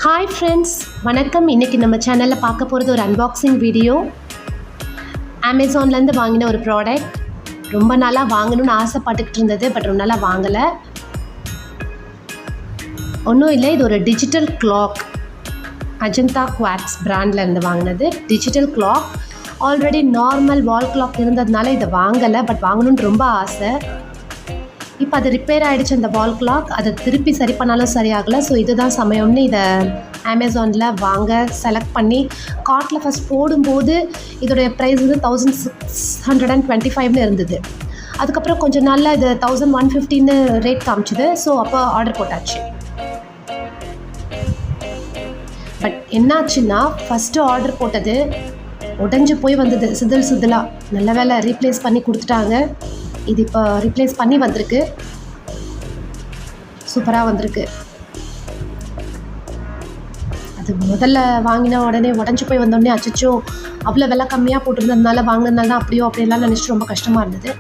Hi friends, வணக்கம். இன்றைக்கி நம்ம சேனலில் பார்க்க போகிறது ஒரு அன்பாக்சிங் வீடியோ. அமேசான்லேருந்து வாங்கின ஒரு ப்ராடக்ட். ரொம்ப நாளாக வாங்கணும்னு ஆசைப்பட்டுக்கிட்டு இருந்தது, பட் ரொம்ப நாளாக வாங்கலை. ஒன்றும் இல்லை, இது ஒரு டிஜிட்டல் கிளாக். அஜந்தா குவாட்ஸ் பிராண்ட்லேருந்து வாங்கினது digital clock. Already normal wall clock இருந்ததுனால இதை வாங்கலை, பட் வாங்கணுன்னு ரொம்ப ஆசை. இப்போ அது ரிப்பேர் ஆகிடுச்சு அந்த வால் கிளாக். அதை திருப்பி சரி பண்ணாலும் சரியாகலை. ஸோ இதுதான் சமயம்னு இதை அமேசானில் வாங்க செலக்ட் பண்ணி கார்ட்டில் ஃபஸ்ட் போடும்போது இதோடைய ப்ரைஸ் வந்து 1625 இருந்தது. அதுக்கப்புறம் கொஞ்சம் நாளில் இது 1150 ரேட் காமிச்சுது. ஸோ அப்போ ஆர்டர் போட்டாச்சு. பட் என்னாச்சுன்னா, ஃபஸ்ட்டு ஆர்டர் போட்டது உடஞ்சி போய் வந்தது, சிதிலாக. நல்ல வேலை ரீப்ளேஸ் பண்ணி கொடுத்துட்டாங்க. இது இப்போ ரீப்ளேஸ் பண்ணி வந்திருக்கு. சூப்பராக வந்திருக்கு. அது முதல்ல வாங்கின உடனே உடஞ்சி போய் வந்தோடனே அச்சோ அவ்வளோ விலை கம்மியாக போட்டிருந்ததுனால வாங்கினதுனால தான் அப்படியெல்லாம் நினச்சிட்டு ரொம்ப கஷ்டமாக இருந்தது.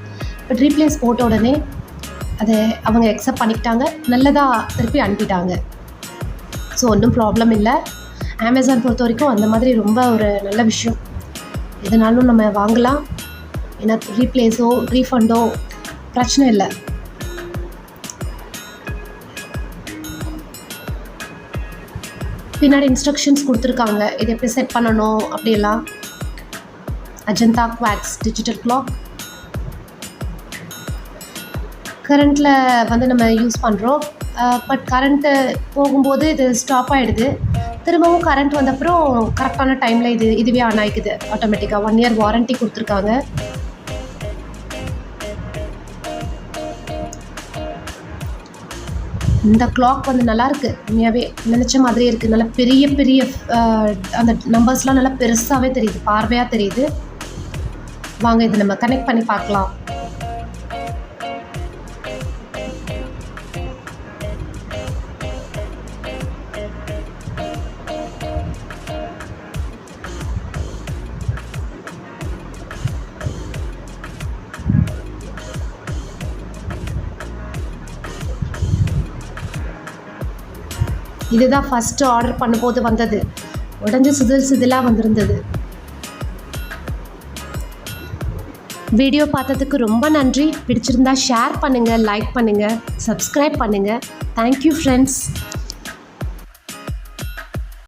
பட் ரீப்ளேஸ் போட்ட உடனே அதை அவங்க அக்செப்ட் பண்ணிக்கிட்டாங்க. நல்லதாக திருப்பி அனுப்பிட்டாங்க. ஸோ ஒன்றும் ப்ராப்ளம் இல்லை. அமேசான் பொறுத்த வரைக்கும் அந்த மாதிரி ரொம்ப ஒரு நல்ல விஷயம். எதுனாலும் நம்ம வாங்கலாம். ஏன்னா ரீப்ளேஸோ ரீஃபண்டோ பிரச்சனை இல்லை. பின்னாடி இன்ஸ்ட்ரக்ஷன்ஸ் கொடுத்துருக்காங்க, இது எப்படி செட் பண்ணணும் அப்படியெல்லாம். அஜந்தா குவாட்ஸ் டிஜிட்டல் கிளாக் கரண்ட்டில் வந்து நம்ம யூஸ் பண்ணுறோம். பட் கரண்ட்டு போகும்போது இது ஸ்டாப் ஆகிடுது. திரும்பவும் கரண்ட் வந்தப்புறம் கரெக்டான டைமில் இதுவே ஆன் ஆகிக்குது ஆட்டோமேட்டிக்காக. 1 year வாரண்ட்டி கொடுத்துருக்காங்க. இந்த கிளாக் வந்து நல்லாயிருக்கு. உண்மையாகவே நினச்ச மாதிரியே இருக்குது. நல்லா பெரிய அந்த நம்பர்ஸ்லாம் நல்லா பெருசாகவே தெரியுது, பார்வையாக தெரியுது. வாங்க இதை நம்ம கனெக்ட் பண்ணி பார்க்கலாம். இதுதான் ஃபஸ்ட்டு ஆர்டர் பண்ணும்போது வந்தது. உடஞ்சி சிதிலாக வந்திருந்தது. வீடியோ பார்த்ததுக்கு ரொம்ப நன்றி. பிடிச்சிருந்தா ஷேர் பண்ணுங்கள், லைக் பண்ணுங்கள், சப்ஸ்கிரைப் பண்ணுங்கள். Thank you friends.